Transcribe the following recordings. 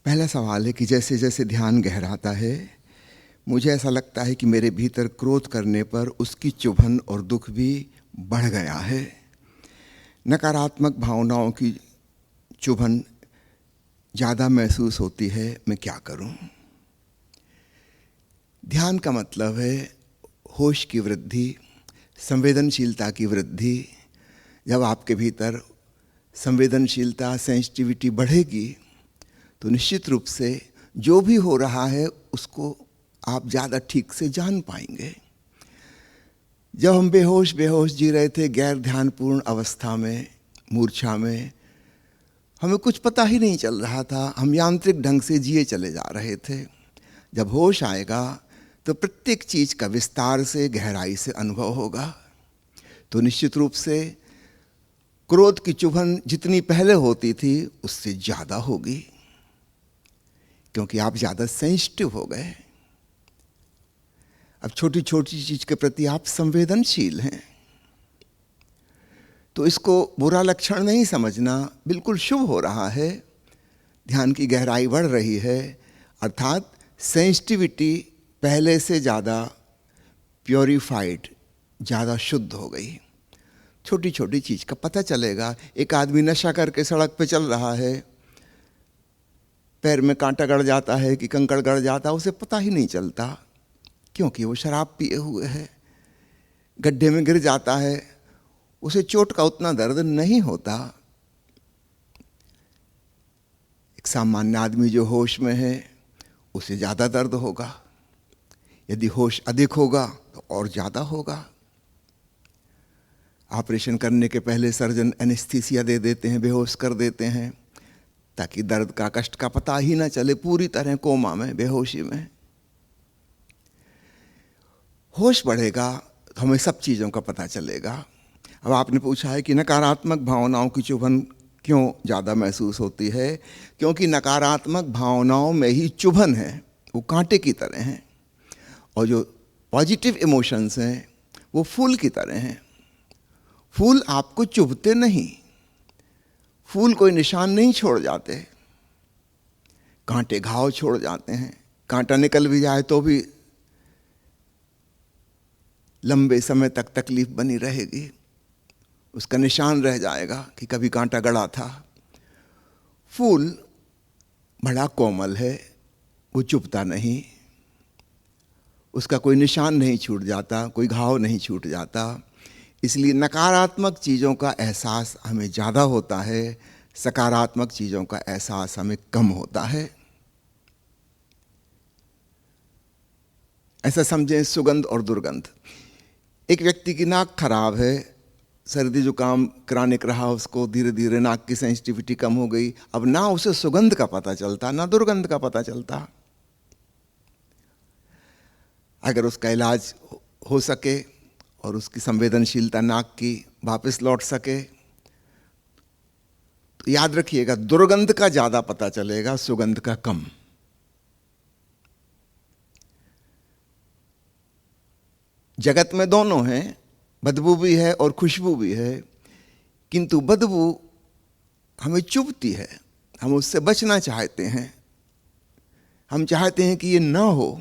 पहला सवाल है कि जैसे जैसे ध्यान गहराता है मुझे ऐसा लगता है कि मेरे भीतर क्रोध करने पर उसकी चुभन और दुख भी बढ़ गया है। नकारात्मक भावनाओं की चुभन ज़्यादा महसूस होती है। मैं क्या करूं? ध्यान का मतलब है होश की वृद्धि, संवेदनशीलता की वृद्धि। जब आपके भीतर संवेदनशीलता, सेंसिटिविटी बढ़ेगी तो निश्चित रूप से जो भी हो रहा है उसको आप ज़्यादा ठीक से जान पाएंगे। जब हम बेहोश जी रहे थे गैर ध्यानपूर्ण अवस्था में, मूर्छा में, हमें कुछ पता ही नहीं चल रहा था, हम यांत्रिक ढंग से जिए चले जा रहे थे। जब होश आएगा तो प्रत्येक चीज़ का विस्तार से, गहराई से अनुभव होगा। तो निश्चित रूप से क्रोध की चुभन जितनी पहले होती थी उससे ज़्यादा होगी, क्योंकि आप ज़्यादा सेंसिटिव हो गए। अब छोटी छोटी चीज़ के प्रति आप संवेदनशील हैं। तो इसको बुरा लक्षण नहीं समझना, बिल्कुल शुभ हो रहा है। ध्यान की गहराई बढ़ रही है, अर्थात सेंसिटिविटी पहले से ज़्यादा प्योरीफाइड, ज़्यादा शुद्ध हो गई। छोटी छोटी चीज़ का पता चलेगा। एक आदमी नशा करके सड़क पे चल रहा है, पैर में कांटा गड़ जाता है कि कंकड़ गड़ जाता है, उसे पता ही नहीं चलता, क्योंकि वो शराब पिए हुए है। गड्ढे में गिर जाता है, उसे चोट का उतना दर्द नहीं होता। एक सामान्य आदमी जो होश में है उसे ज़्यादा दर्द होगा। यदि होश अधिक होगा तो और ज़्यादा होगा। ऑपरेशन करने के पहले सर्जन एनेस्थीसिया दे देते हैं, बेहोश कर देते हैं, ताकि दर्द का, कष्ट का पता ही ना चले, पूरी तरह कोमा में, बेहोशी में। होश बढ़ेगा तो हमें सब चीज़ों का पता चलेगा। अब आपने पूछा है कि नकारात्मक भावनाओं की चुभन क्यों ज़्यादा महसूस होती है? क्योंकि नकारात्मक भावनाओं में ही चुभन है, वो कांटे की तरह हैं, और जो पॉजिटिव इमोशंस हैं वो फूल की तरह हैं। फूल आपको चुभते नहीं, फूल कोई निशान नहीं छोड़ जाते, कांटे घाव छोड़ जाते हैं। कांटा निकल भी जाए तो भी लंबे समय तक तकलीफ बनी रहेगी, उसका निशान रह जाएगा कि कभी कांटा गड़ा था। फूल बड़ा कोमल है, वो चुभता नहीं, उसका कोई निशान नहीं छूट जाता, कोई घाव नहीं छूट जाता। इसलिए नकारात्मक चीज़ों का एहसास हमें ज़्यादा होता है, सकारात्मक चीज़ों का एहसास हमें कम होता है। ऐसा समझें सुगंध और दुर्गंध। एक व्यक्ति की नाक खराब है, सर्दी जुकाम क्रॉनिक रहा उसको, धीरे धीरे नाक की सेंसिटिविटी कम हो गई। अब ना उसे सुगंध का पता चलता ना दुर्गंध का पता चलता। अगर उसका इलाज हो सके और उसकी संवेदनशीलता नाक की वापस लौट सके तो याद रखिएगा, दुर्गंध का ज़्यादा पता चलेगा, सुगंध का कम। जगत में दोनों हैं, बदबू भी है और खुशबू भी है, किंतु बदबू हमें चुभती है, हम उससे बचना चाहते हैं, हम चाहते हैं कि ये ना हो।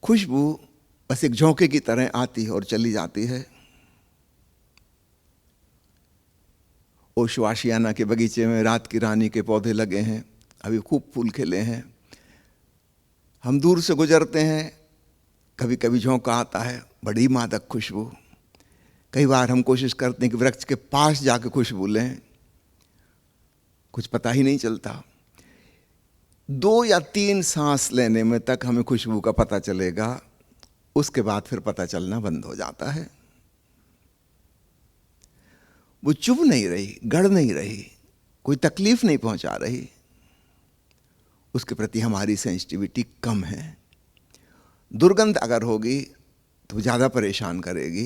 खुशबू बस एक झोंके की तरह आती है और चली जाती है। ओशवाशियाना के बगीचे में रात की रानी के पौधे लगे हैं, अभी खूब फूल खिले हैं। हम दूर से गुजरते हैं, कभी कभी झोंका आता है, बड़ी मादक खुशबू। कई बार हम कोशिश करते हैं कि वृक्ष के पास जाकर खुशबू लें, कुछ पता ही नहीं चलता। 2 या 3 सांस लेने में तक हमें खुशबू का पता चलेगा, उसके बाद फिर पता चलना बंद हो जाता है। वो चुभ नहीं रही, गड़ नहीं रही, कोई तकलीफ नहीं पहुंचा रही, उसके प्रति हमारी सेंसिटिविटी कम है। दुर्गंध अगर होगी तो ज़्यादा परेशान करेगी।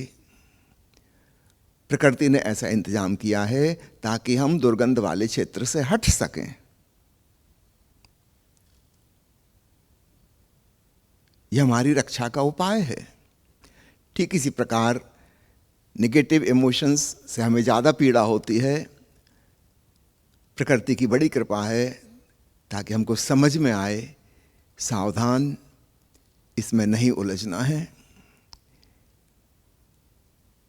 प्रकृति ने ऐसा इंतजाम किया है ताकि हम दुर्गंध वाले क्षेत्र से हट सकें। यह हमारी रक्षा का उपाय है। ठीक इसी प्रकार नेगेटिव इमोशंस से हमें ज़्यादा पीड़ा होती है प्रकृति की बड़ी कृपा है ताकि हमको समझ में आए, सावधान, इसमें नहीं उलझना है।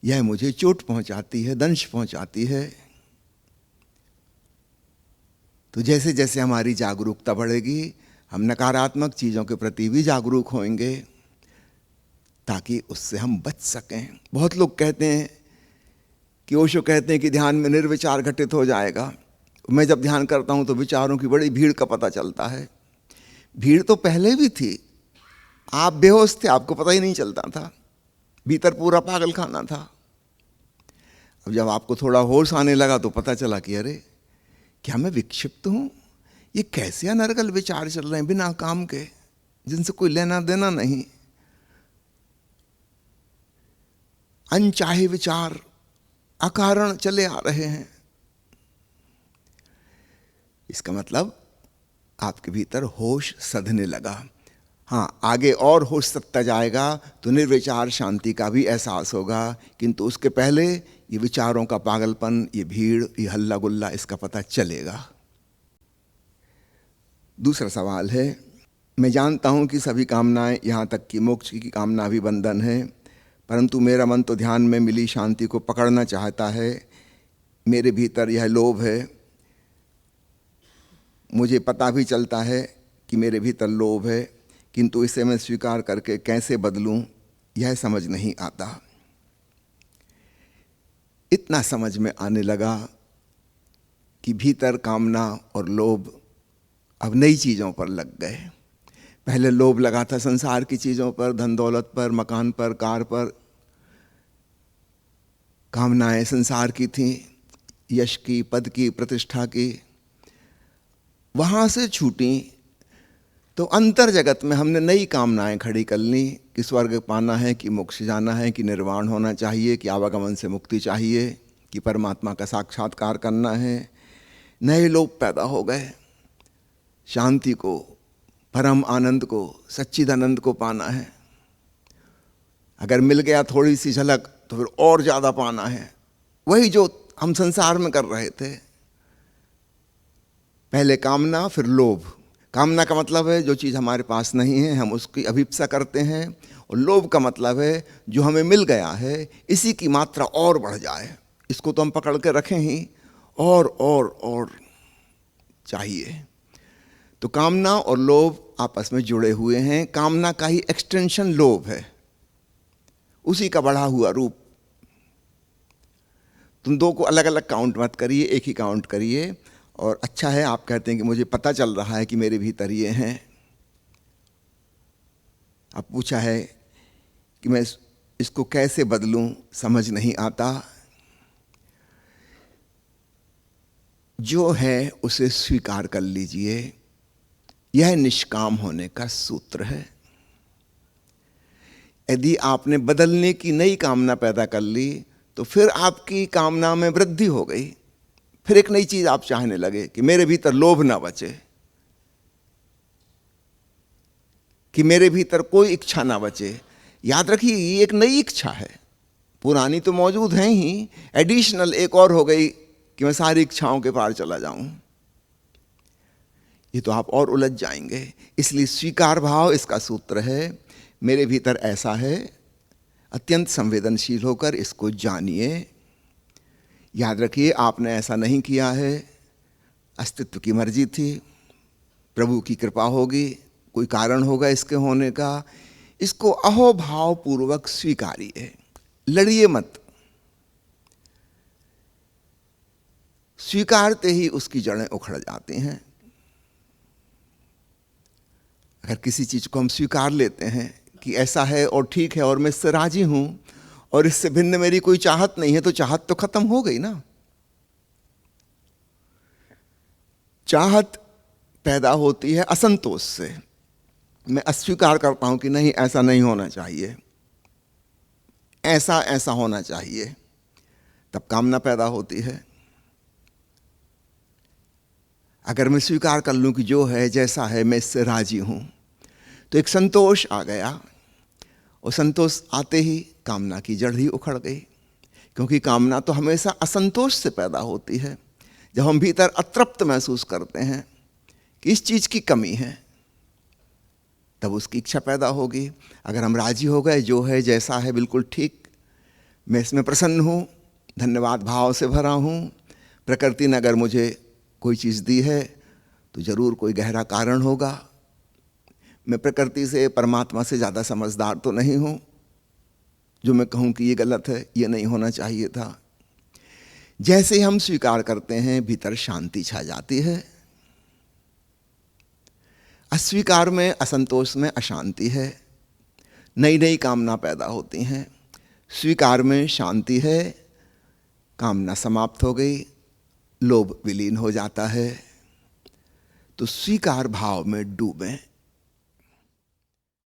यह मुझे चोट पहुंचाती है, दंश पहुंचाती है। तो जैसे जैसे हमारी जागरूकता बढ़ेगी, हम नकारात्मक चीज़ों के प्रति भी जागरूक होंगे ताकि उससे हम बच सकें। बहुत लोग कहते हैं कि ओशो कहते हैं कि ध्यान में निर्विचार घटित हो जाएगा। मैं जब ध्यान करता हूं तो विचारों की बड़ी भीड़ का पता चलता है। भीड़ तो पहले भी थी, आप बेहोश थे, आपको पता ही नहीं चलता था, भीतर पूरा पागल खाना था। अब जब आपको थोड़ा होश आने लगा तो पता चला कि अरे क्या मैं विक्षिप्त हूं, ये कैसे अनर्गल विचार चल रहे हैं बिना काम के, जिनसे कोई लेना देना नहीं। अनचाहे विचार अकारण चले आ रहे हैं। इसका मतलब आपके भीतर होश सधने लगा। हाँ, आगे और होश सधता जाएगा तो निर्विचार शांति का भी एहसास होगा, किंतु उसके पहले ये विचारों का पागलपन, ये भीड़, ये हल्ला गुल्ला, इसका पता चलेगा। दूसरा सवाल है, मैं जानता हूँ कि सभी कामनाएं, यहाँ तक कि मोक्ष की कामना भी बंधन है, परंतु मेरा मन तो ध्यान में मिली शांति को पकड़ना चाहता है। मेरे भीतर यह लोभ है। मुझे पता भी चलता है कि मेरे भीतर लोभ है, किंतु इसे मैं स्वीकार करके कैसे बदलूं, यह समझ नहीं आता। इतना समझ में आने लगा कि भीतर कामना और लोभ अब नई चीज़ों पर लग गए। पहले लोभ लगा था संसार की चीज़ों पर, धन दौलत पर, मकान पर, कार पर। कामनाएं संसार की थीं, यश की, पद की, प्रतिष्ठा की। वहाँ से छूटी तो अंतर जगत में हमने नई कामनाएं खड़ी कर ली कि स्वर्ग पाना है, कि मोक्ष जाना है, कि निर्वाण होना चाहिए, कि आवागमन से मुक्ति चाहिए, कि परमात्मा का साक्षात्कार करना है। नए लोग पैदा हो गए। शांति को, परम आनंद को, सच्चिदानंद को पाना है। अगर मिल गया थोड़ी सी झलक तो फिर और ज़्यादा पाना है। वही जो हम संसार में कर रहे थे। पहले कामना, फिर लोभ। कामना का मतलब है जो चीज़ हमारे पास नहीं है हम उसकी अभिप्सा करते हैं, और लोभ का मतलब है जो हमें मिल गया है इसी की मात्रा और बढ़ जाए, इसको तो हम पकड़ के रखें ही, और चाहिए। तो कामना और लोभ आपस में जुड़े हुए हैं। कामना का ही एक्सटेंशन लोभ है, उसी का बढ़ा हुआ रूप। तुम दो को अलग अलग काउंट मत करिए, एक ही काउंट करिए। और अच्छा है आप कहते हैं कि मुझे पता चल रहा है कि मेरे भीतर ये हैं। अब पूछा है कि मैं इसको कैसे बदलूं, समझ नहीं आता। जो है उसे स्वीकार कर लीजिए। यह निष्काम होने का सूत्र है। यदि आपने बदलने की नई कामना पैदा कर ली तो फिर आपकी कामना में वृद्धि हो गई। फिर एक नई चीज आप चाहने लगे कि मेरे भीतर लोभ ना बचे, कि मेरे भीतर कोई इच्छा ना बचे। याद रखिए ये एक नई इच्छा है, पुरानी तो मौजूद हैं ही, एडिशनल एक और हो गई कि मैं सारी इच्छाओं के पार चला जाऊं। ये तो आप और उलझ जाएंगे। इसलिए स्वीकार भाव इसका सूत्र है। मेरे भीतर ऐसा है, अत्यंत संवेदनशील होकर इसको जानिए। याद रखिए आपने ऐसा नहीं किया है, अस्तित्व की मर्जी थी, प्रभु की कृपा होगी, कोई कारण होगा इसके होने का। इसको अहोभाव पूर्वक स्वीकारिए, लड़िए मत। स्वीकारते ही उसकी जड़ें उखड़ जाती हैं। अगर किसी चीज को हम स्वीकार लेते हैं कि ऐसा है और ठीक है और मैं इससे राजी हूं और इससे भिन्न मेरी कोई चाहत नहीं है, तो चाहत तो खत्म हो गई ना। चाहत पैदा होती है असंतोष से। मैं अस्वीकार करता हूं कि नहीं ऐसा नहीं होना चाहिए, ऐसा ऐसा होना चाहिए, तब कामना पैदा होती है। अगर मैं स्वीकार कर लूं कि जो है जैसा है मैं इससे राजी हूं, तो एक संतोष आ गया। और संतोष आते ही कामना की जड़ ही उखड़ गई, क्योंकि कामना तो हमेशा असंतोष से पैदा होती है। जब हम भीतर अतृप्त महसूस करते हैं कि इस चीज़ की कमी है, तब उसकी इच्छा पैदा होगी। अगर हम राजी हो गए, जो है जैसा है बिल्कुल ठीक, मैं इसमें प्रसन्न हूँ, धन्यवाद भाव से भरा हूँ, प्रकृति ने अगर मुझे कोई चीज़ दी है तो ज़रूर कोई गहरा कारण होगा। मैं प्रकृति से, परमात्मा से ज़्यादा समझदार तो नहीं हूँ जो मैं कहूँ कि ये गलत है, ये नहीं होना चाहिए था। जैसे हम स्वीकार करते हैं, भीतर शांति छा जाती है। अस्वीकार में, असंतोष में अशांति है, नई नई कामना पैदा होती हैं। स्वीकार में शांति है, कामना समाप्त हो गई, लोभ विलीन हो जाता है। तो स्वीकार भाव में डूबें।